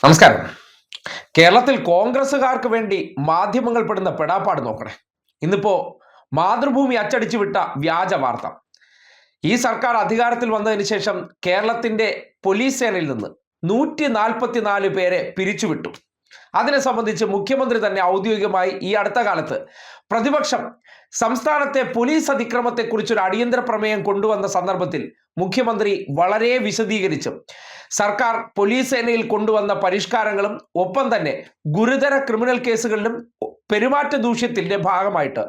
നമസ്കാരം. കേരളത്തിൽ കോൺഗ്രസ്സുകാർക്ക് വേണ്ടി മാധ്യമങ്ങൾ പെടുന്ന പെടാപ്പാട് നോക്കണേ. ഇന്നിപ്പോ മാതൃഭൂമി അച്ചടിച്ചു വിട്ട വ്യാജ വാർത്ത. ഈ സർക്കാർ അധികാരത്തിൽ വന്നതിന് ശേഷം കേരളത്തിന്റെ പോലീസ് സേനയിൽ നിന്ന് 144 പേരെ പിരിച്ചുവിട്ടു. അതിനെ സംബന്ധിച്ച് മുഖ്യമന്ത്രി തന്നെ ഔദ്യോഗികമായി ഈ അടുത്ത കാലത്ത് പ്രതിപക്ഷം സംസ്ഥാനത്തെ പോലീസ് അതിക്രമത്തെക്കുറിച്ചൊരു അടിയന്തര പ്രമേയം കൊണ്ടുവന്ന സന്ദർഭത്തിൽ മുഖ്യമന്ത്രി വളരെ വിശദീകരിച്ചു സർക്കാർ പോലീസ് സേനയിൽ കൊണ്ടുവന്ന പരിഷ്കാരങ്ങളും ഒപ്പം തന്നെ ഗുരുതര ക്രിമിനൽ കേസുകളിലും പെരുമാറ്റ ദൂഷ്യത്തിന്റെ ഭാഗമായിട്ട്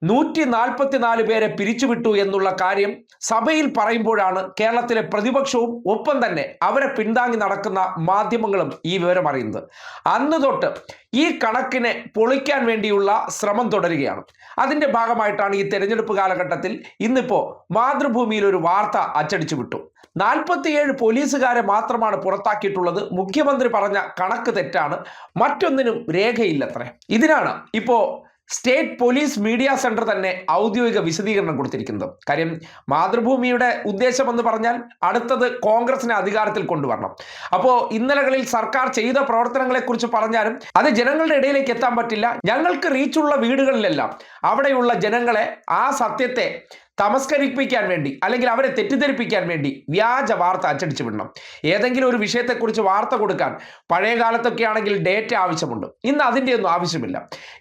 144 പേരെ പിരിച്ചുവിട്ടു എന്നുള്ള കാര്യം സഭയിൽ പറയുമ്പോഴാണ് കേരളത്തിലെ പ്രതിപക്ഷവും ഒപ്പം തന്നെ അവരെ പിന്താങ്ങി നടക്കുന്ന മാധ്യമങ്ങളും ഈ വിവരം അറിയുന്നത്. അന്ന് തൊട്ട് ഈ കണക്കിനെ പൊളിക്കാൻ വേണ്ടിയുള്ള ശ്രമം തുടരുകയാണ്. അതിന്റെ ഭാഗമായിട്ടാണ് ഈ തെരഞ്ഞെടുപ്പ് കാലഘട്ടത്തിൽ ഇന്നിപ്പോ മാതൃഭൂമിയിൽ ഒരു വാർത്ത അച്ചടിച്ചു വിട്ടു. 47 പോലീസുകാരെ മാത്രമാണ് പുറത്താക്കിയിട്ടുള്ളത്. മുഖ്യമന്ത്രി പറഞ്ഞ കണക്ക് തെറ്റാണ്, മറ്റൊന്നിനും രേഖയില്ലത്രേ. ഇതിനാണ് ഇപ്പോ സ്റ്റേറ്റ് പോലീസ് മീഡിയ സെന്റർ തന്നെ ഔദ്യോഗിക വിശദീകരണം കൊടുത്തിരിക്കുന്നത്. കാര്യം മാതൃഭൂമിയുടെ ഉദ്ദേശം എന്ന് പറഞ്ഞാൽ അടുത്തത് കോൺഗ്രസിനെ അധികാരത്തിൽ കൊണ്ടുവരണം. അപ്പോൾ ഇന്നലകളിൽ സർക്കാർ ചെയ്ത പ്രവർത്തനങ്ങളെക്കുറിച്ച് പറഞ്ഞാലും അത് ജനങ്ങളുടെ ഇടയിലേക്ക് എത്താൻ പറ്റില്ല. ഞങ്ങൾക്ക് റീച്ചുള്ള വീടുകളിലെല്ലാം അവിടെയുള്ള ജനങ്ങളെ ആ സത്യത്തെ തമസ്കരിപ്പിക്കാൻ വേണ്ടി അല്ലെങ്കിൽ അവരെ തെറ്റിദ്ധരിപ്പിക്കാൻ വേണ്ടി വ്യാജ വാർത്ത അച്ചടിച്ചു വിടണം. ഏതെങ്കിലും ഒരു വിഷയത്തെക്കുറിച്ച് വാർത്ത കൊടുക്കാൻ പഴയ കാലത്തൊക്കെ ആണെങ്കിൽ ഡേറ്റ ആവശ്യമുണ്ട്. ഇന്ന് അതിൻ്റെ ഒന്നും ആവശ്യമില്ല.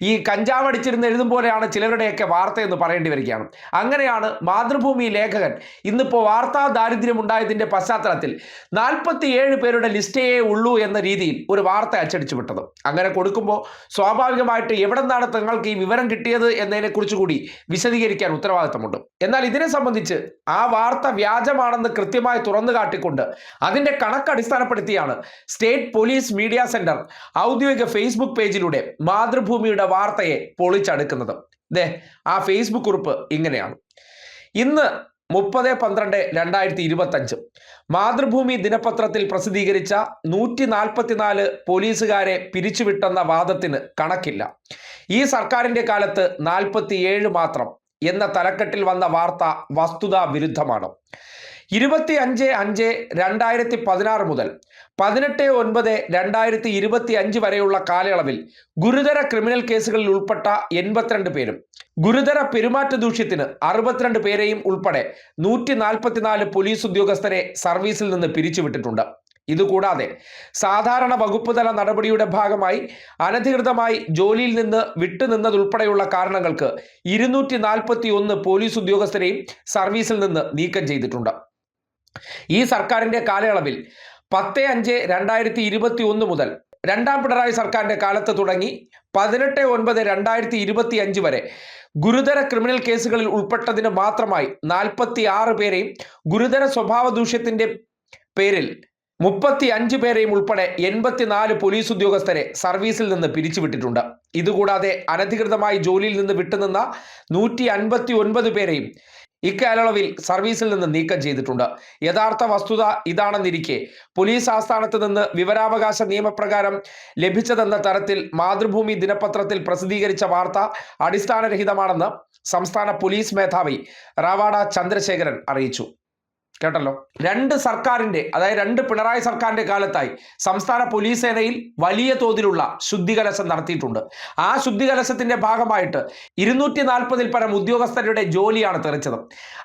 ഈ കഞ്ചാവ് അടിച്ചിരുന്ന് എഴുതും പോലെയാണ് ചിലരുടെയൊക്കെ വാർത്ത എന്ന് പറയേണ്ടി വരികയാണ്. അങ്ങനെയാണ് മാതൃഭൂമി ലേഖകൻ ഇന്നിപ്പോൾ വാർത്താ ദാരിദ്ര്യം ഉണ്ടായതിൻ്റെ പശ്ചാത്തലത്തിൽ 47 പേരുടെ ലിസ്റ്റേ ഉള്ളൂ എന്ന രീതിയിൽ ഒരു വാർത്ത അച്ചടിച്ചു വിട്ടത്. അങ്ങനെ കൊടുക്കുമ്പോൾ സ്വാഭാവികമായിട്ട് എവിടെ നിന്നാണ് തങ്ങൾക്ക് ഈ വിവരം കിട്ടിയത് എന്നതിനെക്കുറിച്ച് കൂടി വിശദീകരിക്കാൻ ഉത്തരവാദിത്തമുണ്ട്. എന്നാൽ ഇതിനെ സംബന്ധിച്ച് ആ വാർത്ത വ്യാജമാണെന്ന് കൃത്യമായി തുറന്നു കാട്ടിക്കൊണ്ട് അതിന്റെ കണക്ക് അടിസ്ഥാനപ്പെടുത്തിയാണ് സ്റ്റേറ്റ് പോലീസ് മീഡിയ സെന്റർ ഔദ്യോഗിക ഫേസ്ബുക്ക് പേജിലൂടെ മാതൃഭൂമിയുടെ വാർത്തയെ പൊളിച്ചടുക്കുന്നത്. ആ ഫേസ്ബുക്ക് കുറിപ്പ് ഇങ്ങനെയാണ്: ഇന്ന് 30/12/2025 മാതൃഭൂമി ദിനപത്രത്തിൽ പ്രസിദ്ധീകരിച്ച 144 പോലീസുകാരെ പിരിച്ചുവിട്ടെന്ന വാദത്തിന് കണക്കില്ല. ഈ സർക്കാരിന്റെ കാലത്ത് 47 മാത്രം എന്ന തലക്കെട്ടിൽ വന്ന വാർത്ത വസ്തുതാ വിരുദ്ധമാണ്. 25/5/2016 മുതൽ 18/9/2025 വരെയുള്ള കാലയളവിൽ ഗുരുതര ക്രിമിനൽ കേസുകളിൽ ഉൾപ്പെട്ട 82 പേരും ഗുരുതര പെരുമാറ്റ ദൂഷ്യത്തിന് 62 പേരെയും ഉൾപ്പെടെ 144 പോലീസ് ഉദ്യോഗസ്ഥരെ സർവീസിൽ നിന്ന് പിരിച്ചുവിട്ടിട്ടുണ്ട്. ഇതുകൂടാതെ സാധാരണ വകുപ്പ് തല നടപടിയുടെ ഭാഗമായി അനധികൃതമായി ജോലിയിൽ നിന്ന് വിട്ടുനിന്നതുൾപ്പെടെയുള്ള കാരണങ്ങൾക്ക് 241 പോലീസ് ഉദ്യോഗസ്ഥരെയും സർവീസിൽ നിന്ന് നീക്കം ചെയ്തിട്ടുണ്ട്. ഈ സർക്കാരിന്റെ കാലയളവിൽ 10/5/2021 മുതൽ രണ്ടാം പിണറായി സർക്കാരിന്റെ കാലത്ത് തുടങ്ങി 18/9/2025 വരെ ഗുരുതര ക്രിമിനൽ കേസുകളിൽ ഉൾപ്പെട്ടതിന് മാത്രമായി 46 പേരെയും ഗുരുതര സ്വഭാവ ദൂഷ്യത്തിന്റെ പേരിൽ 35 പേരെയും ഉൾപ്പെടെ 84 പോലീസ് ഉദ്യോഗസ്ഥരെ സർവീസിൽ നിന്ന് പിരിച്ചുവിട്ടിട്ടുണ്ട്. ഇതുകൂടാതെ അനധികൃതമായി ജോലിയിൽ നിന്ന് വിട്ടുനിന്ന 159 പേരെയും ഇക്കാലയളവിൽ സർവീസിൽ നിന്ന് നീക്കം ചെയ്തിട്ടുണ്ട്. യഥാർത്ഥ വസ്തുത ഇതാണെന്നിരിക്കെ പോലീസ് ആസ്ഥാനത്ത് നിന്ന് വിവരാവകാശ നിയമപ്രകാരം ലഭിച്ചതെന്ന തരത്തിൽ മാതൃഭൂമി ദിനപത്രത്തിൽ പ്രസിദ്ധീകരിച്ച വാർത്ത അടിസ്ഥാനരഹിതമാണെന്ന് സംസ്ഥാന പോലീസ് മേധാവി റവാഡ ചന്ദ്രശേഖരൻ അറിയിച്ചു. കേട്ടല്ലോ, രണ്ട് പിണറായി സർക്കാരിന്റെ കാലത്തായി സംസ്ഥാന പോലീസ് സേനയിൽ വലിയ തോതിലുള്ള ശുദ്ധികലശം നടത്തിയിട്ടുണ്ട്. ആ ശുദ്ധികലശത്തിന്റെ ഭാഗമായിട്ട് 240-ൽ പരം ഉദ്യോഗസ്ഥരുടെ ജോലിയാണ് തെറിച്ചത്.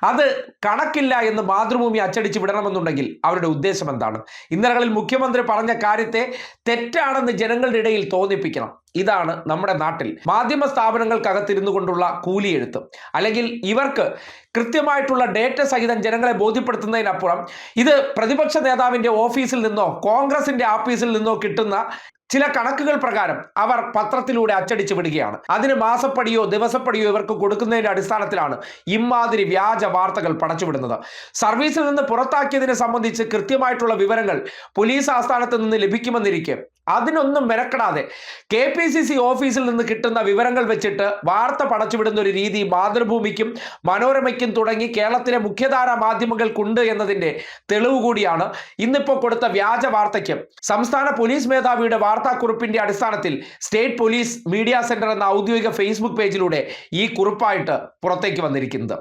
അത് കണക്കില്ല എന്ന് മാതൃഭൂമി അച്ചടിച്ച് വിടണമെന്നുണ്ടെങ്കിൽ അവരുടെ ഉദ്ദേശം എന്താണ്? ഇന്നലകളിൽ മുഖ്യമന്ത്രി പറഞ്ഞ കാര്യത്തെ തെറ്റാണെന്ന് ജനങ്ങളുടെ ഇടയിൽ തോന്നിപ്പിക്കണം. ഇതാണ് നമ്മുടെ നാട്ടിൽ മാധ്യമ സ്ഥാപനങ്ങൾക്കകത്തിരുന്നു കൊണ്ടുള്ള കൂലിയെഴുത്ത്. അല്ലെങ്കിൽ ഇവർക്ക് കൃത്യമായിട്ടുള്ള ഡേറ്റ സഹിതം ജനങ്ങളെ ബോധ്യപ്പെടുത്തുന്നതിനപ്പുറം ഇത് പ്രതിപക്ഷ നേതാവിന്റെ ഓഫീസിൽ നിന്നോ കോൺഗ്രസിന്റെ ആഫീസിൽ നിന്നോ കിട്ടുന്ന ചില കണക്കുകൾ പ്രകാരം അവർ പത്രത്തിലൂടെ അച്ചടിച്ചു വിടുകയാണ്. അതിന് മാസപ്പടിയോ ദിവസപ്പടിയോ ഇവർക്ക് കൊടുക്കുന്നതിന്റെ അടിസ്ഥാനത്തിലാണ് ഇമാതിരി വ്യാജ വാർത്തകൾ പടച്ചുവിടുന്നത്. സർവീസിൽ നിന്ന് പുറത്താക്കിയതിനെ സംബന്ധിച്ച് കൃത്യമായിട്ടുള്ള വിവരങ്ങൾ പോലീസ് ആസ്ഥാനത്ത് നിന്ന് ലഭിക്കുമെന്നിരിക്കെ അതിനൊന്നും മെനക്കെടാതെ KPCC ഓഫീസിൽ നിന്ന് കിട്ടുന്ന വിവരങ്ങൾ വെച്ചിട്ട് വാർത്ത പടച്ചുവിടുന്ന ഒരു രീതി മാതൃഭൂമിക്കും മനോരമയ്ക്കും തുടങ്ങി കേരളത്തിലെ മുഖ്യധാര മാധ്യമങ്ങൾക്കുണ്ട് എന്നതിന്റെ തെളിവ് കൂടിയാണ് ഇന്നിപ്പോൾ കൊടുത്ത വ്യാജ വാർത്തയ്ക്ക് സംസ്ഥാന പോലീസ് മേധാവിയുടെ വാർത്താക്കുറിപ്പിന്റെ അടിസ്ഥാനത്തിൽ സ്റ്റേറ്റ് പോലീസ് മീഡിയ സെന്റർ എന്ന ഔദ്യോഗിക ഫേസ്ബുക്ക് പേജിലൂടെ ഈ കുറിപ്പായിട്ട് പുറത്തേക്ക് വന്നിരിക്കുന്നത്.